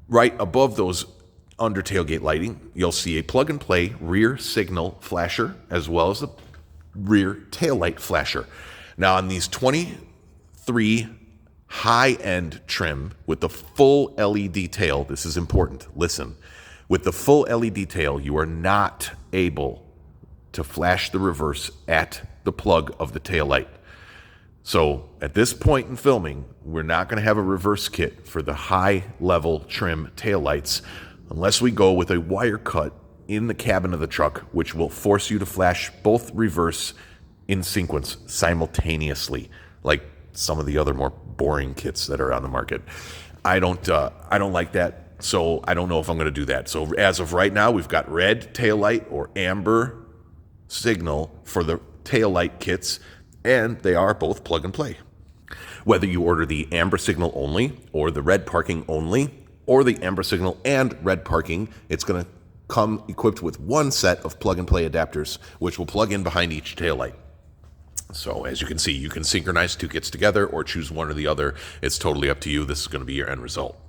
right above those under tailgate lighting, you'll see a plug-and-play rear signal flasher as well as a rear taillight flasher. Now on these 23 high-end trim with the full LED tail, this is important, listen, with the full LED tail, you are not able to flash the reverse at the plug of the taillight. So at this point in filming, we're not going to have a reverse kit for the high-level trim taillights unless we go with a wire cut in the cabin of the truck, which will force you to flash both reverse in sequence simultaneously, like some of the other more boring kits that are on the market. I don't like that, so I don't know if I'm going to do that. So as of right now, we've got red taillight or amber signal for the taillight kits, and they are both plug and play. Whether you order the amber signal only or the red parking only or the amber signal and red parking, it's going to come equipped with one set of plug and play adapters, which will plug in behind each taillight. So as you can see, you can synchronize two kits together or choose one or the other. It's totally up to you. This is going to be your end result.